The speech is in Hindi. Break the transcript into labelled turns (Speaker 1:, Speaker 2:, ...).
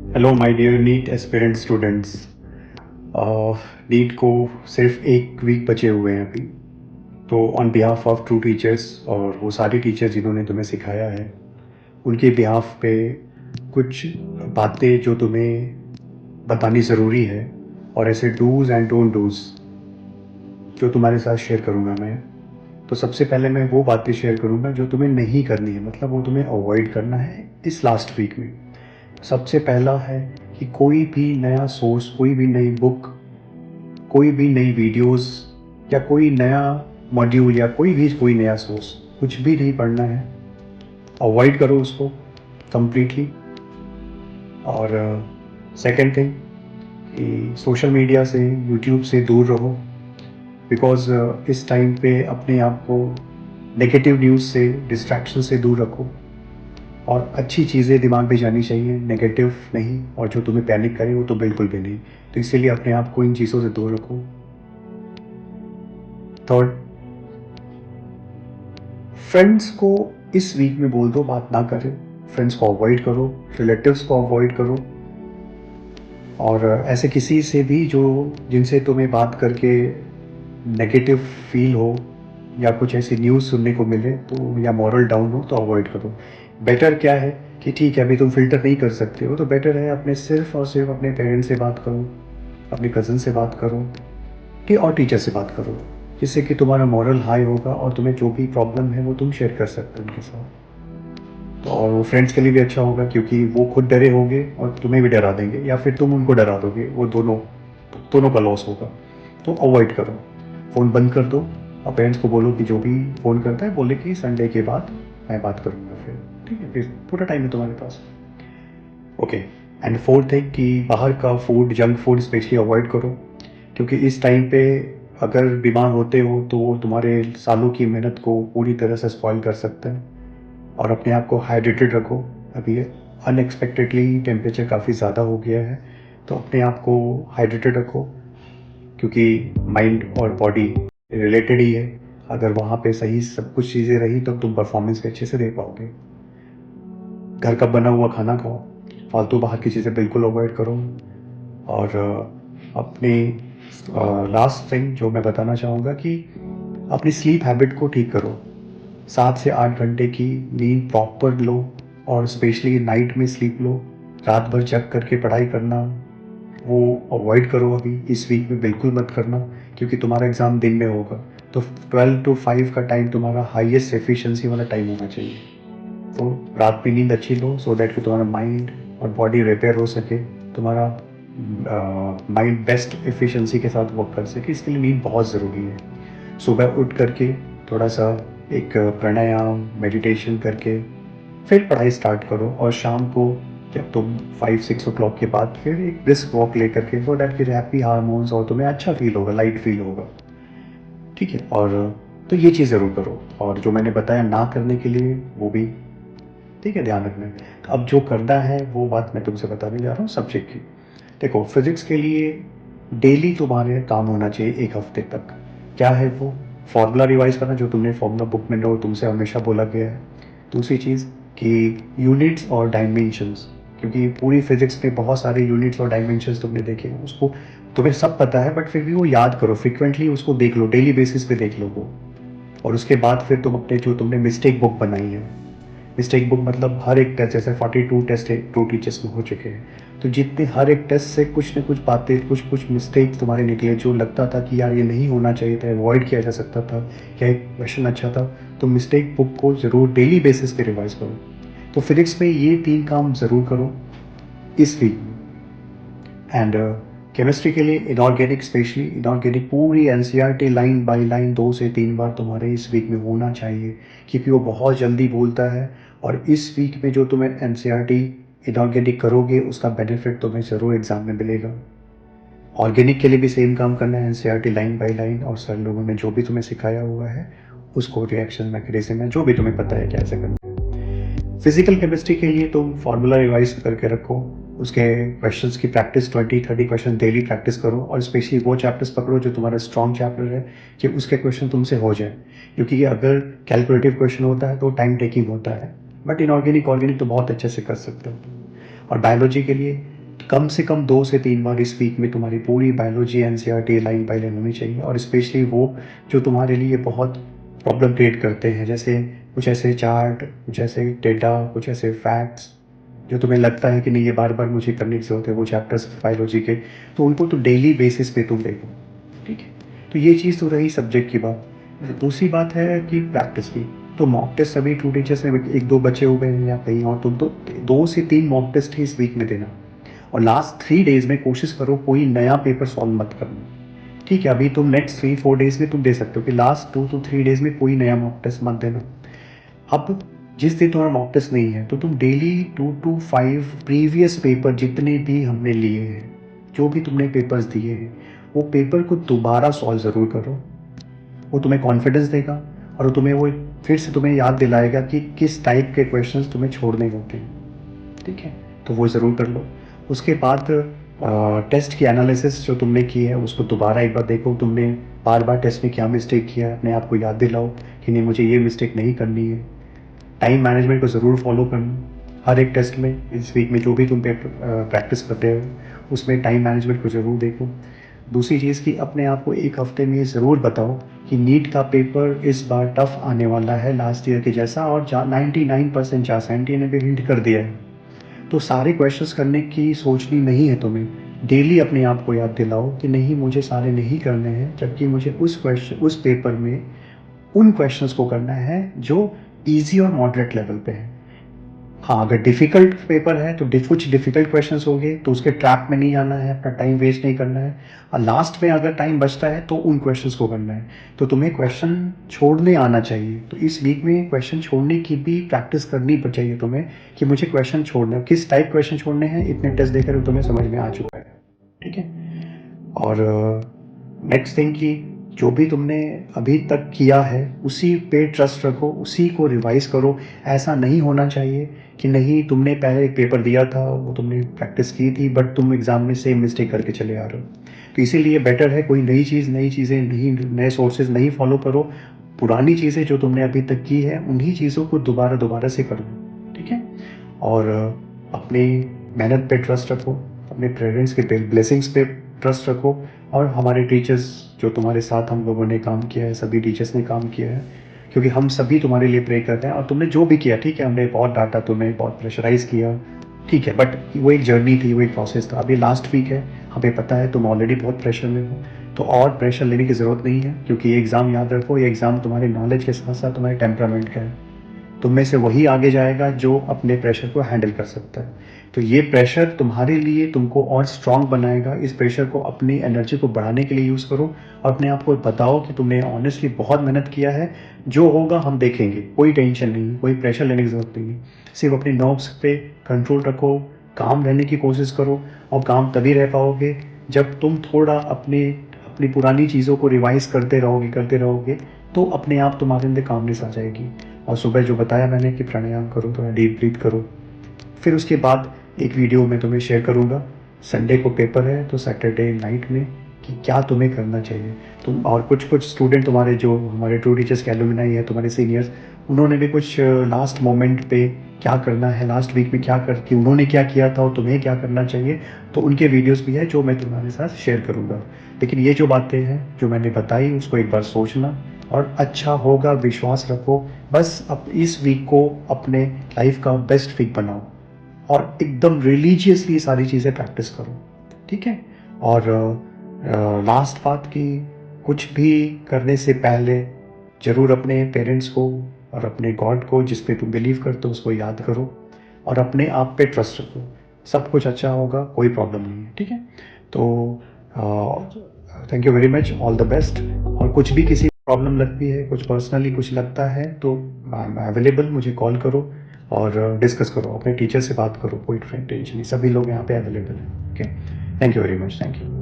Speaker 1: Hello my dear NEET aspirant students. NEET को सिर्फ एक वीक बचे हुए हैं अभी। तो on behalf of true teachers और वो सारे टीचर जिन्होंने तुम्हें सिखाया है, उनके बिहाफ पे कुछ बातें जो तुम्हें बतानी ज़रूरी है, और ऐसे डूज़ एंड डोंट डूज़ जो तुम्हारे साथ शेयर करूँगा मैं। तो सबसे पहले मैं वो बातें शेयर करूँगा जो तुम्हें नहीं करनी है, मतलब वो तुम्हें अवॉइड करना है इस लास्ट वीक में। सबसे पहला है कि कोई भी नया सोर्स, कोई भी नई बुक, कोई भी नई वीडियोस या कोई नया मॉड्यूल या कोई नया सोर्स कुछ भी नहीं पढ़ना है। अवॉइड करो उसको कंप्लीटली। और सेकंड थिंग कि सोशल मीडिया से, यूट्यूब से दूर रहो, बिकॉज इस टाइम पे अपने आप को नेगेटिव न्यूज़ से, डिस्ट्रैक्शन से दूर रखो। और अच्छी चीज़ें दिमाग में जानी चाहिए, नेगेटिव नहीं, और जो तुम्हें पैनिक करे वो तो बिल्कुल भी नहीं। तो इसीलिए अपने आप को इन चीज़ों से दूर रखो। थर्ड, फ्रेंड्स को इस वीक में बोल दो बात ना करें। फ्रेंड्स को अवॉइड करो, रिलेटिव्स को अवॉइड करो, और ऐसे किसी से भी जो जिनसे तुम्हें बात करके नेगेटिव फील हो या कुछ ऐसी न्यूज़ सुनने को मिले तो, या मॉरल डाउन हो, तो अवॉइड करो। बेटर क्या है कि ठीक है अभी तुम फ़िल्टर नहीं कर सकते हो, तो बेटर है अपने सिर्फ और सिर्फ अपने पेरेंट्स से बात करो, अपने कज़न से बात करो, कि और टीचर से बात करो, जिससे कि तुम्हारा मॉरल हाई होगा और तुम्हें जो भी प्रॉब्लम है वो तुम शेयर कर सकते हो उनके साथ। तो और वो फ्रेंड्स के लिए भी अच्छा होगा, क्योंकि वो खुद डरे होंगे और तुम्हें भी डरा देंगे, या फिर तुम उनको डरा दोगे, वो दोनों दोनों का लॉस होगा। तो अवॉइड करो, फ़ोन बंद कर दो। और पेरेंट्स को बोलो कि जो भी फ़ोन करता है बोले कि संडे के बाद मैं बात करूँगा फिर। ठीक है, फिर पूरा टाइम है तुम्हारे पास। ओके। एंड फोर्थ है कि बाहर का food, junk food specially avoid करो, क्योंकि इस टाइम पे अगर बीमार होते हो तो वो तुम्हारे सालों की मेहनत को पूरी तरह से स्पॉइल कर सकता है। और अपने आप को हाइड्रेटेड रखो। अभी अनएक्सपेक्टेडली टेम्परेचर काफ़ी ज़्यादा हो गया है, तो अपने आप को हाइड्रेटेड रखो, क्योंकि माइंड और बॉडी रिलेटेड ही है। अगर वहाँ पे सही सब कुछ चीज़ें रही तो तुम परफॉर्मेंस भी अच्छे से दे पाओगे। घर का बना हुआ खाना खाओ, फालतू बाहर की चीज़ें बिल्कुल अवॉइड करो। और अपनी लास्ट थिंग जो मैं बताना चाहूँगा कि अपनी स्लीप हैबिट को ठीक करो। 7 से 8 घंटे की नींद प्रॉपर लो, और स्पेशली नाइट में स्लीप लो। रात भर जग करके पढ़ाई करना वो अवॉइड करो, अभी इस वीक में बिल्कुल मत करना, क्योंकि तुम्हारा एग्ज़ाम दिन में होगा। तो 12 to 5 का टाइम तुम्हारा हाईएस्ट एफिशिएंसी वाला टाइम होना चाहिए। तो रात में नींद अच्छी लो, सो दैट कि तुम्हारा माइंड और बॉडी रिपेयर हो सके, तुम्हारा माइंड बेस्ट एफिशिएंसी के साथ वर्क कर सके। इसके लिए नींद बहुत ज़रूरी है। सुबह उठ करके थोड़ा सा एक प्राणायाम, मेडिटेशन करके फिर पढ़ाई स्टार्ट करो, और शाम को जब तुम 5-6 o'clock के बाद फिर एक ब्रिस्क वॉक लेकर के, सो दैट फिर हैप्पी हार्मोन्स और तुम्हें अच्छा फील होगा, लाइट फील होगा। ठीक है। और तो ये चीज़ ज़रूर करो, और जो मैंने बताया ना करने के लिए वो भी ठीक है ध्यान रखना है। तो अब जो करना है वो बात मैं तुमसे बताने जा रहा हूँ सब्जेक्ट की। देखो, फिजिक्स के लिए डेली तुम्हारे काम होना चाहिए 1 हफ्ते तक। क्या है वो? फॉर्मूला रिवाइज करना, जो तुमने फॉर्मूला बुक में नो तुमसे हमेशा बोला गया है। दूसरी चीज़ कि यूनिट्स और डायमेंशंस, क्योंकि पूरी फिजिक्स में बहुत सारे यूनिट्स और डायमेंशंस तुमने देखे हैं, उसको तुम्हें सब पता है, बट फिर भी वो याद करो, फ्रिक्वेंटली उसको देख लो, डेली बेसिस पे देख लो वो। और उसके बाद फिर तुम अपने जो तुमने मिस्टेक बुक बनाई है, मिस्टेक बुक मतलब हर एक टेस्ट, जैसे 42 टेस्ट टू टीचर्स में हो चुके हैं, तो जितने हर एक टेस्ट से कुछ न कुछ बातें, कुछ कुछ मिस्टेक तुम्हारे निकले जो लगता था कि यार ये नहीं होना चाहिए था, अवॉइड किया जा सकता था, या एक क्वेश्चन अच्छा था, तो मिस्टेक बुक को ज़रूर डेली बेसिस पे रिवाइज करो। तो फिजिक्स में ये 3 काम ज़रूर करो इस वीक में। एंड केमिस्ट्री के लिए इनऑर्गेनिक, स्पेशली इनऑर्गेनिक पूरी एनसीईआरटी लाइन बाय लाइन 2 से 3 बार तुम्हारे इस वीक में होना चाहिए, क्योंकि वो बहुत जल्दी बोलता है। और इस वीक में जो तुम्हें एनसीईआरटी इनऑर्गेनिक करोगे उसका बेनिफिट तुम्हें ज़रूर एग्जाम में मिलेगा। ऑर्गेनिक के लिए भी सेम काम करना है, एनसीईआरटी लाइन बाय लाइन, और सर लोगों ने जो भी तुम्हें सिखाया हुआ है उसको रिएक्शन मैकेनिज्म है जो भी तुम्हें पता है कैसे करना है। फिजिकल केमिस्ट्री के लिए तुम फार्मूला रिवाइज करके रखो, उसके क्वेश्चंस की प्रैक्टिस, 20-30 क्वेश्चन डेली प्रैक्टिस करो, और स्पेशली वो चैप्टर्स पकड़ो जो तुम्हारा स्ट्रॉन्ग चैप्टर है, कि उसके क्वेश्चन तुमसे हो जाए, क्योंकि अगर कैलकुलेटिव क्वेश्चन होता है तो टाइम टेकिंग होता है, बट इनऑर्गेनिक ऑर्गेनिक तो बहुत अच्छे से कर सकते हो। और बायोलॉजी के लिए कम से कम 2 से 3 बार इस वीक में तुम्हारी पूरी biology NCERT line by line होनी चाहिए, और स्पेशली वो जो तुम्हारे लिए बहुत प्रॉब्लम क्रिएट करते हैं, जैसे कुछ ऐसे चार्ट, कुछ ऐसे डेटा, कुछ ऐसे फैक्ट्स जो तुम्हें लगता है कि नहीं ये बार बार मुझे करने की ज़रूरत है, वो चैप्टर्स बायोलॉजी के, तो उनको तो डेली बेसिस पे तुम देखो। ठीक है, तो ये चीज़ तो रही सब्जेक्ट की बात। दूसरी बात है कि प्रैक्टिस की, तो मॉक टेस्ट सभी 2 टीचर्स में 1-2 बचे हुए हैं या कहीं और, तुम तो 2 से 3 मॉक टेस्ट ही इस वीक में देना, और लास्ट 3 डेज में कोशिश करो कोई नया पेपर सॉल्व मत करना। ठीक है, अभी तुम नेक्स्ट 3-4 डेज में तुम दे सकते हो कि लास्ट 2 to 3 डेज में कोई नया मॉक टेस्ट मत देना। अब जिस दिन तुम्हारा मॉक टेस्ट नहीं है तो तुम डेली 2 to 5 प्रीवियस पेपर जितने भी हमने लिए हैं, जो भी तुमने पेपर्स दिए हैं, वो पेपर को दोबारा सॉल्व ज़रूर करो। वो तुम्हें कॉन्फिडेंस देगा और तुम्हें वो फिर से तुम्हें याद दिलाएगा कि किस टाइप के क्वेश्चंस तुम्हें छोड़ने होते हैं। ठीक है, तो वो ज़रूर कर लो। उसके बाद टेस्ट की एनालिसिस जो तुमने की है उसको दोबारा एक बार देखो, तुमने बार बार टेस्ट में क्या मिस्टेक किया है, अपने आप को याद दिलाओ कि नहीं मुझे ये मिस्टेक नहीं करनी है। टाइम मैनेजमेंट को ज़रूर फॉलो करना हर एक टेस्ट में। इस वीक में जो भी तुम प्रैक्टिस कर रहे हो उसमें टाइम मैनेजमेंट को ज़रूर देखो। दूसरी चीज़ कि अपने आप को एक हफ्ते में ज़रूर बताओ कि नीट का पेपर इस बार टफ आने वाला है लास्ट ईयर के जैसा, और 99% चांस एनटीए ने भी हिंट कर दिया है, तो सारे क्वेश्चंस करने की सोचनी नहीं है तुम्हें। डेली अपने आप को याद दिलाओ कि नहीं मुझे सारे नहीं करने हैं, जबकि मुझे उस पेपर में उन क्वेश्चंस को करना है जो इजी और मॉडरेट लेवल पे है। हाँ, अगर डिफ़िकल्ट पेपर है तो कुछ डिफ़िकल्ट क्वेश्चंस होंगे, तो उसके ट्रैप में नहीं आना है, अपना टाइम वेस्ट नहीं करना है, और लास्ट में अगर टाइम बचता है तो उन क्वेश्चंस को करना है। तो तुम्हें क्वेश्चन छोड़ने आना चाहिए, तो इस वीक में क्वेश्चन छोड़ने की भी प्रैक्टिस करनी पर चाहिए तुम्हें कि मुझे क्वेश्चन छोड़ना है, किस टाइप क्वेश्चन छोड़ने हैं इतने टेस्ट देकर तुम्हें समझ में आ चुका है। ठीक है, और नेक्स्ट थिंग कि जो भी तुमने अभी तक किया है उसी पे ट्रस्ट रखो, उसी को रिवाइज करो। ऐसा नहीं होना चाहिए कि नहीं तुमने पहले एक पेपर दिया था, वो तुमने प्रैक्टिस की थी, बट तुम एग्ज़ाम में सेम मिस्टेक करके चले आ रहे हो। तो इसीलिए बेटर है कोई नई चीज़ें नहीं, नए सोर्सेज नहीं फॉलो करो, पुरानी चीज़ें जो तुमने अभी तक की है उन्हीं चीज़ों को दोबारा से करो। ठीक है, और अपनी मेहनत पे ट्रस्ट रखो, अपने पेरेंट्स के ब्लेसिंग्स पे ट्रस्ट रखो, और हमारे टीचर्स जो तुम्हारे साथ हम लोगों ने काम किया है, सभी टीचर्स ने काम किया है, क्योंकि हम सभी तुम्हारे लिए प्रे करते हैं। और तुमने जो भी किया, ठीक है, हमने बहुत डांटा तुम्हें, बहुत प्रेशराइज किया, ठीक है, बट वो एक जर्नी थी, वो एक प्रोसेस था। अभी लास्ट वीक है, हमें पता है तुम ऑलरेडी बहुत प्रेशर में हो, तो और प्रेशर लेने की ज़रूरत नहीं है, क्योंकि ये एग्ज़ाम याद रखो, ये एग्ज़ाम तुम्हारे नॉलेज के साथ साथ तुम्हारे टेम्परामेंट का है। तुम में से वही आगे जाएगा जो अपने प्रेशर को हैंडल कर सकता है। तो ये प्रेशर तुम्हारे लिए तुमको और स्ट्रांग बनाएगा। इस प्रेशर को अपनी एनर्जी को बढ़ाने के लिए यूज़ करो, और अपने आप को बताओ कि तुमने ऑनेस्टली बहुत मेहनत किया है, जो होगा हम देखेंगे, कोई टेंशन नहीं, कोई प्रेशर लेने की ज़रूरत नहीं है। सिर्फ अपनी नर्व्स पे कंट्रोल रखो, काम रहने की कोशिश करो, और काम तभी रह पाओगे जब तुम थोड़ा अपनी अपनी पुरानी चीज़ों को रिवाइज करते रहोगे, तो अपने आप तुम्हारे अंदर कामनेस आ जाएगी। और सुबह जो बताया मैंने कि प्राणायाम करो, थोड़ा डीप ब्रीथ करो। फिर उसके बाद एक वीडियो मैं तुम्हें शेयर करूँगा, संडे को पेपर है तो सैटरडे नाइट में, कि क्या तुम्हें करना चाहिए। तुम और कुछ स्टूडेंट तुम्हारे जो हमारे ट्रू टीचर्स के एलुमनाई है, तुम्हारे सीनियर्स, उन्होंने भी कुछ लास्ट मोमेंट पे क्या करना है, लास्ट वीक में क्या करके उन्होंने क्या किया था और तुम्हें क्या करना चाहिए, तो उनके वीडियोस भी है जो मैं तुम्हारे साथ शेयर करूँगा। लेकिन ये जो बातें हैं जो मैंने बताई उसको एक बार सोचना, और अच्छा होगा, विश्वास रखो। बस अब इस वीक को अपने लाइफ का बेस्ट वीक बनाओ, और एकदम रिलीजियसली सारी चीज़ें प्रैक्टिस करो। ठीक है, और लास्ट बात कि कुछ भी करने से पहले ज़रूर अपने पेरेंट्स को और अपने गॉड को, जिस पे तुम बिलीव करते हो, उसको याद करो, और अपने आप पे ट्रस्ट रखो। सब कुछ अच्छा होगा, कोई प्रॉब्लम नहीं है। ठीक है, तो thank you very much, all the best. और कुछ भी किसी प्रॉब्लम लगती है, कुछ पर्सनली कुछ लगता है, तो आई एम अवेलेबल, मुझे कॉल करो और डिस्कस करो, अपने टीचर से बात करो, कोई टेंशन नहीं, सभी लोग यहाँ पे अवेलेबल हैं। Okay, thank you very much, thank you.